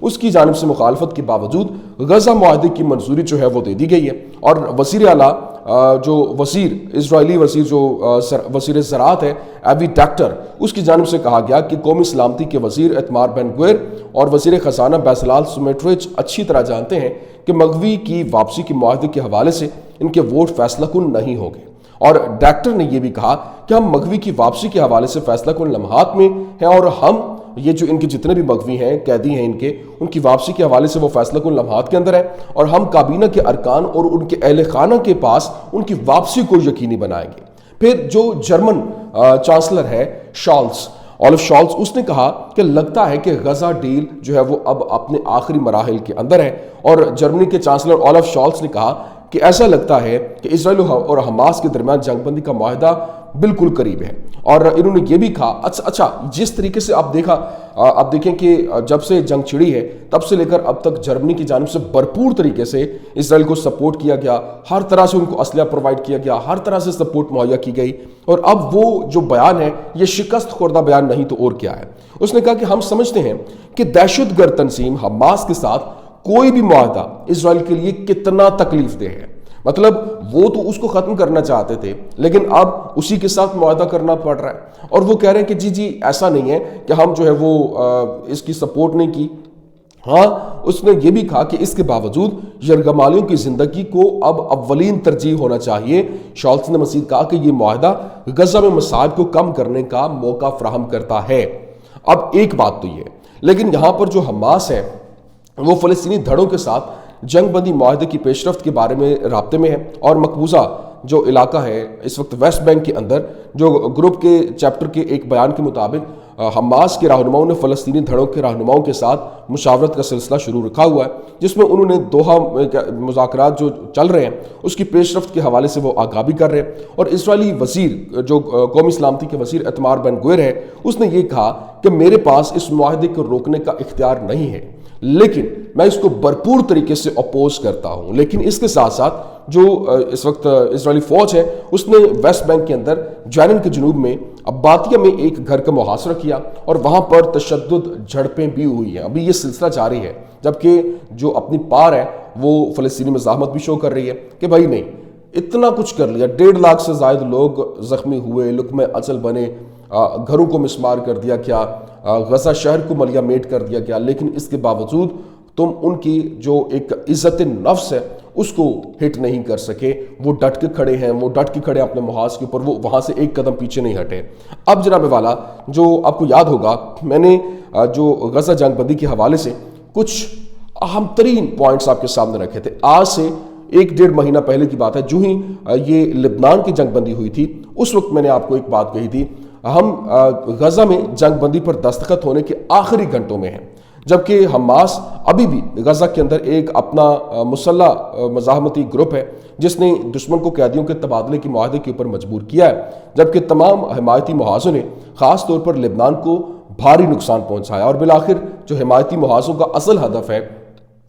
اس کی جانب سے مخالفت کے باوجود غزہ معاہدے کی منظوری جو ہے وہ دے دی گئی ہے، اور وزیر اعلیٰ جو اسرائیلی وزیر زراعت ہے ایوی ڈاکٹر، اس کی جانب سے کہا گیا کہ قومی سلامتی کے وزیر ایتمار بن گویر اور وزیر خزانہ بیزلال سموٹرچ اچھی طرح جانتے ہیں کہ مغوی کی واپسی کے معاہدے کے حوالے سے ان کے ووٹ فیصلہ کن نہیں ہوں گے، اور ڈاکٹر نے یہ بھی کہا کہ ہم مغوی کی واپسی کے حوالے سے فیصلہ کن لمحات میں ہیں، اور ہم یہ جو ان کے جتنے بھی مغوی ہیں، قیدی ہیں ان کی واپسی کے حوالے سے وہ فیصلہ کن لمحات کے اندر ہے، اور ہم کابینہ کے ارکان اور ان کے اہل خانہ کے پاس ان کی واپسی کو یقینی بنائیں گے۔ پھر جو جرمن چانسلر ہے آلف شالز، اس نے کہا کہ لگتا ہے کہ غزہ ڈیل جو ہے وہ اب اپنے آخری مراحل کے اندر ہے، اور جرمنی کے چانسلر آلف شالز نے کہا کہ ایسا لگتا ہے کہ اسرائیل اور حماس کے درمیان جنگ بندی کا معاہدہ بالکل قریب ہے، اور انہوں نے یہ بھی کہا اچھا جس طریقے سے آپ دیکھیں کہ جب سے جنگ چھڑی ہے تب سے لے کر اب تک جرمنی کی جانب سے بھرپور طریقے سے اسرائیل کو سپورٹ کیا گیا، ہر طرح سے ان کو اسلحہ پرووائڈ کیا گیا، ہر طرح سے سپورٹ مہیا کی گئی، اور اب وہ جو بیان ہے یہ شکست خوردہ بیان نہیں تو اور کیا ہے۔ اس نے کہا کہ ہم سمجھتے ہیں کہ دہشت گرد تنظیم حماس کے ساتھ کوئی بھی معاہدہ اسرائیل کے لیے کتنا تکلیف دہ ہے، مطلب وہ تو اس کو ختم کرنا چاہتے تھے لیکن اب اسی کے ساتھ معاہدہ کرنا پڑ رہا ہے، اور وہ کہہ رہے ہیں کہ جی ایسا نہیں ہے کہ ہم جو ہے وہ اس کی سپورٹ نہیں کی۔ ہاں، اس نے یہ بھی کہا کہ اس کے باوجود یرغمالیوں کی زندگی کو اب اولین ترجیح ہونا چاہیے۔ شالز نے مزید کہا کہ یہ معاہدہ غزہ میں مصائب کو کم کرنے کا موقع فراہم کرتا ہے۔ اب ایک بات تو یہ، لیکن یہاں پر جو حماس ہے وہ فلسطینی دھڑوں کے ساتھ جنگ بندی معاہدے کی پیش رفت کے بارے میں رابطے میں ہے، اور مقبوضہ جو علاقہ ہے اس وقت ویسٹ بینک کے اندر، جو گروپ کے چیپٹر کے ایک بیان کے مطابق حماس کے رہنماؤں نے فلسطینی دھڑوں کے رہنماؤں کے ساتھ مشاورت کا سلسلہ شروع رکھا ہوا ہے، جس میں انہوں نے دوحہ مذاکرات جو چل رہے ہیں اس کی پیش رفت کے حوالے سے وہ آگاہ بھی کر رہے ہیں، اور اسرائیلی وزیر جو قومی سلامتی کے وزیر ایتمار بن گویر ہے، اس نے یہ کہا کہ میرے پاس اس معاہدے کو روکنے کا اختیار نہیں ہے، لیکن میں اس کو بھرپور طریقے سے اپوز کرتا ہوں۔ لیکن اس کے ساتھ ساتھ جو اس وقت اسرائیلی فوج ہے اس نے ویسٹ بینک کے اندر جنین کے جنوب میں عباتیہ میں ایک گھر کا محاصرہ کیا، اور وہاں پر تشدد جھڑپیں بھی ہوئی ہیں۔ ابھی یہ سلسلہ جاری ہے، جبکہ جو اپنی پار ہے وہ فلسطینی مزاحمت بھی شو کر رہی ہے کہ بھائی نہیں، اتنا کچھ کر لیا، 1.5 لاکھ سے زائد لوگ زخمی ہوئے، لقمہ اچل بنے، گھروں کو مسمار کر دیا گیا، غزہ شہر کو ملیہ میٹ کر دیا گیا، لیکن اس کے باوجود تم ان کی جو ایک عزت نفس ہے اس کو ہٹ نہیں کر سکے۔ وہ ڈٹ کے کھڑے ہیں، اپنے محاذ کے اوپر، وہ وہاں سے ایک قدم پیچھے نہیں ہٹے۔ اب جناب والا، جو آپ کو یاد ہوگا میں نے جو غزہ جنگ بندی کے حوالے سے کچھ اہم ترین پوائنٹس آپ کے سامنے رکھے تھے۔ آج سے 1-1.5 مہینہ پہلے کی بات ہے، جو ہی یہ لبنان کی جنگ بندی ہوئی تھی، اس وقت میں نے آپ کو ایک بات کہی تھی، ہم غزہ میں جنگ بندی پر دستخط ہونے کے آخری گھنٹوں میں ہیں، جبکہ حماس ابھی بھی غزہ کے اندر ایک اپنا مسلح مزاحمتی گروپ ہے جس نے دشمن کو قیدیوں کے تبادلے کے معاہدے کے اوپر مجبور کیا ہے، جبکہ تمام حمایتی محاذوں نے خاص طور پر لبنان کو بھاری نقصان پہنچایا، اور بالآخر جو حمایتی محاذوں کا اصل ہدف ہے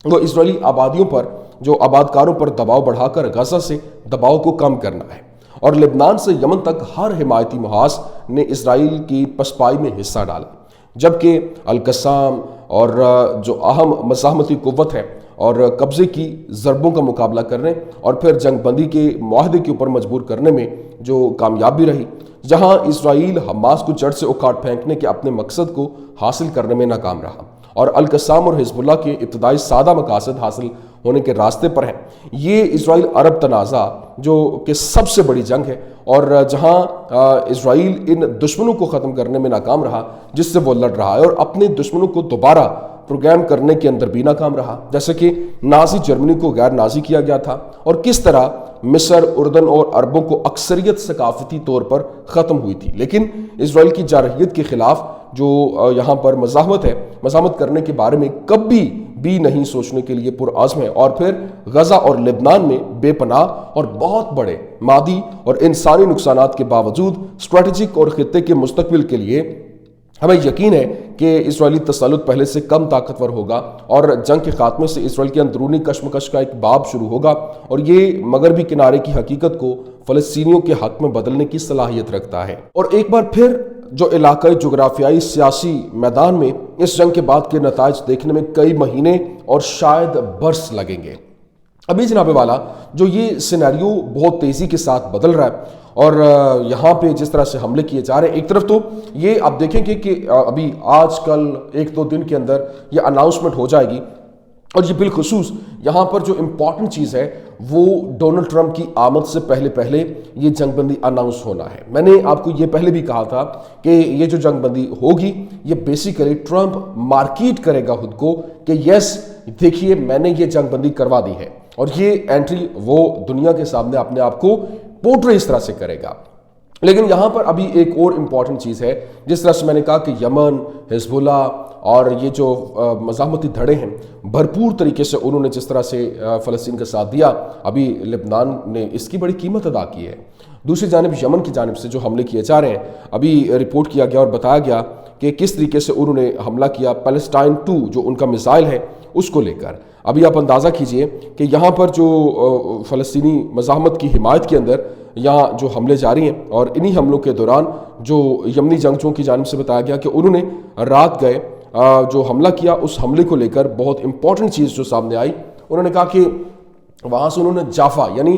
وہ اسرائیلی آبادیوں پر، جو آبادکاروں پر دباؤ بڑھا کر غزہ سے دباؤ کو کم کرنا ہے، اور لبنان سے یمن تک ہر حمایتی محاذ نے اسرائیل کی پسپائی میں حصہ ڈالا، جبکہ القسام اور جو اہم مزاحمتی قوت ہے اور قبضے کی ضربوں کا مقابلہ کرنے اور پھر جنگ بندی کے معاہدے کے اوپر مجبور کرنے میں جو کامیابی رہی، جہاں اسرائیل حماس کو جڑ سے اکھاڑ پھینکنے کے اپنے مقصد کو حاصل کرنے میں ناکام رہا، اور القسام اور حزب اللہ کے ابتدائی سادہ مقاصد حاصل ہونے کے راستے پر ہیں۔ یہ اسرائیل عرب تنازع جو کہ سب سے بڑی جنگ ہے، اور جہاں اسرائیل ان دشمنوں کو ختم کرنے میں ناکام رہا جس سے وہ لڑ رہا ہے، اور اپنے دشمنوں کو دوبارہ پروگرام کرنے کے اندر بھی ناکام رہا، جیسے کہ نازی جرمنی کو غیر نازی کیا گیا تھا، اور کس طرح مصر، اردن اور عربوں کو اکثریت ثقافتی طور پر ختم ہوئی تھی، لیکن اسرائیل کی جارحیت کے خلاف جو یہاں پر مزاحمت کرنے کے بارے میں کبھی بھی نہیں سوچنے کے لیے پرعزم ہے، اور پھر غزہ اور لبنان میں بے پناہ اور بہت بڑے مادی اور انسانی نقصانات کے باوجود اسٹریٹجک اور خطے کے مستقبل کے لیے ہمیں یقین ہے کہ اسرائیلی تسلط پہلے سے کم طاقتور ہوگا، اور جنگ کے خاتمے سے اسرائیل کے اندرونی کشمکش کا ایک باب شروع ہوگا، اور یہ مغربی کنارے کی حقیقت کو فلسطینیوں کے حق میں بدلنے کی صلاحیت رکھتا ہے۔ اور ایک بار پھر جو علاقائی جغرافیائی سیاسی میدان میں اس جنگ کے بعد کے نتائج دیکھنے میں کئی مہینے اور شاید برس لگیں گے۔ ابھی جناب والا جو یہ سینیریو بہت تیزی کے ساتھ بدل رہا ہے اور یہاں پہ جس طرح سے حملے کیے جا رہے ہیں، ایک طرف تو یہ آپ دیکھیں گے کہ ابھی آج کل ایک دو دن کے اندر یہ اناؤنسمنٹ ہو جائے گی، اور یہ بالخصوص یہاں پر جو امپورٹنٹ چیز ہے وہ ڈونلڈ ٹرمپ کی آمد سے پہلے یہ جنگ بندی اناؤنس ہونا ہے۔ میں نے آپ کو یہ پہلے بھی کہا تھا کہ یہ جو جنگ بندی ہوگی یہ بیسیکلی ٹرمپ مارکیٹ کرے گا خود کو کہ یس دیکھیے میں نے یہ جنگ بندی کروا دی ہے، اور یہ انٹری وہ دنیا کے سامنے اپنے آپ کو پورٹری اس طرح سے کرے گا۔ لیکن یہاں پر ابھی ایک اور امپورٹنٹ چیز ہے، جس طرح سے میں نے کہا کہ یمن، حزب اللہ اور یہ جو مزاحمتی دھڑے ہیں بھرپور طریقے سے انہوں نے جس طرح سے فلسطین کا ساتھ دیا، ابھی لبنان نے اس کی بڑی قیمت ادا کی ہے۔ دوسری جانب یمن کی جانب سے جو حملے کیے جا رہے ہیں، ابھی رپورٹ کیا گیا اور بتایا گیا کہ کس طریقے سے انہوں نے حملہ کیا پیلسٹائن 2 جو ان کا میزائل ہے اس کو لے کر۔ ابھی آپ اندازہ کیجئے کہ یہاں پر جو فلسطینی مزاحمت کی حمایت کے اندر یہاں جو حملے جاری ہیں، اور انہی حملوں کے دوران جو یمنی جنگجوؤں کی جانب سے بتایا گیا کہ انہوں نے رات گئے جو حملہ کیا، اس حملے کو لے کر بہت امپورٹنٹ چیز جو سامنے آئی، انہوں نے کہا کہ وہاں سے انہوں نے جافا یعنی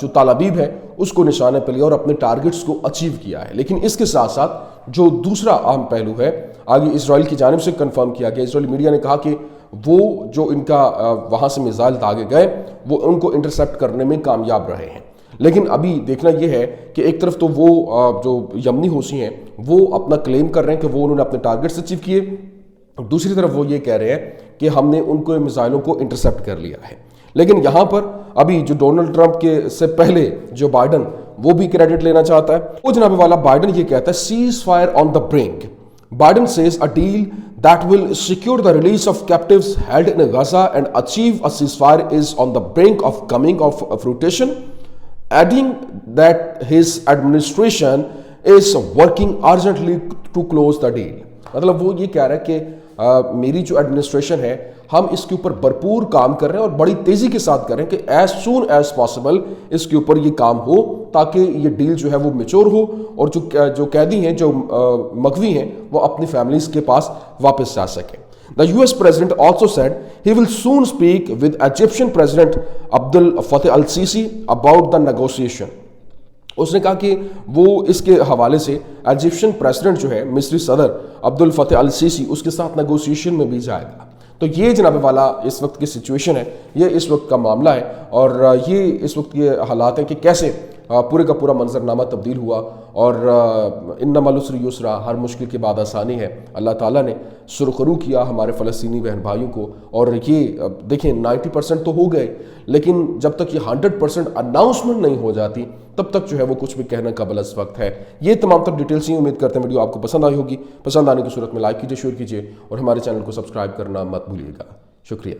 جو تل ابیب ہے اس کو نشانے پہ لیا اور اپنے ٹارگٹس کو اچیو کیا ہے۔ لیکن اس کے ساتھ ساتھ جو دوسرا اہم پہلو ہے آگے اسرائیل کی جانب سے کنفرم کیا گیا، اسرائیلی میڈیا نے کہا کہ وہ جو ان کا وہاں سے میزائل داغے گئے وہ ان کو انٹرسیپٹ کرنے میں کامیاب رہے ہیں۔ لیکن ابھی دیکھنا یہ ہے کہ ایک طرف تو وہ جو یمنی حوثی ہیں وہ اپنا کلیم کر رہے ہیں کہ وہ انہوں نے اپنے ٹارگٹس اچیو کیے، دوسری طرف وہ یہ کہہ رہے ہیں کہ ہم نے ان کو میزائلوں کو انٹرسیپٹ کر لیا ہے۔ لیکن یہاں پر ابھی جو ڈونلڈ ٹرمپ کے سے پہلے جو بائیڈن وہ بھی کریڈٹ لینا چاہتا ہے۔ وہ جناب والا بائیڈن یہ کہتا ہے ceasefire on the brink. Biden says a deal that will secure the release of captives held in Gaza and achieve a ceasefire is on the brink of coming of fruition, adding that his administration is working urgently to close the deal۔ مطلب وہ یہ کہہ رہا ہے کہ میری جو administration ہے ہم اس کے اوپر بھرپور کام کر رہے ہیں اور بڑی تیزی کے ساتھ کر رہے ہیں کہ ایز سون ایز پاسبل اس کے اوپر یہ کام ہو تاکہ یہ ڈیل جو ہے وہ میچور ہو اور جو قیدی ہیں جو مغوی ہیں وہ اپنی فیملیز کے پاس واپس جا سکیں۔ The US President also said he will soon speak with Egyptian President Abdel Fattah al-Sisi about the negotiation۔ اس نے کہا کہ وہ اس کے حوالے سے ایجپشن پریزیڈنٹ جو ہے مصری صدر عبد الفتح السیسی اس کے ساتھ نیگوسیشن میں بھی جائے گا۔ تو یہ جناب والا اس وقت کی سچویشن ہے، یہ اس وقت کا معاملہ ہے، اور یہ اس وقت کے حالات ہیں کہ کیسے پورے کا پورا منظرنامہ تبدیل ہوا، اور انما العسر یسرا، ہر مشکل کے بعد آسانی ہے۔ اللہ تعالیٰ نے سرخرو کیا ہمارے فلسطینی بہن بھائیوں کو، اور یہ دیکھیں 90% تو ہو گئے، لیکن جب تک یہ 100% اناؤنسمنٹ نہیں ہو جاتی تب تک جو ہے وہ کچھ بھی کہنا قابل اس وقت ہے۔ یہ تمام تر ڈیٹیلز ہی امید کرتے ہیں ویڈیو آپ کو پسند آئی ہوگی۔ پسند آنے کی صورت میں لائک کیجئے، شیئر کیجئے، اور ہمارے چینل کو سبسکرائب کرنا مت بھولیے گا۔ شکریہ۔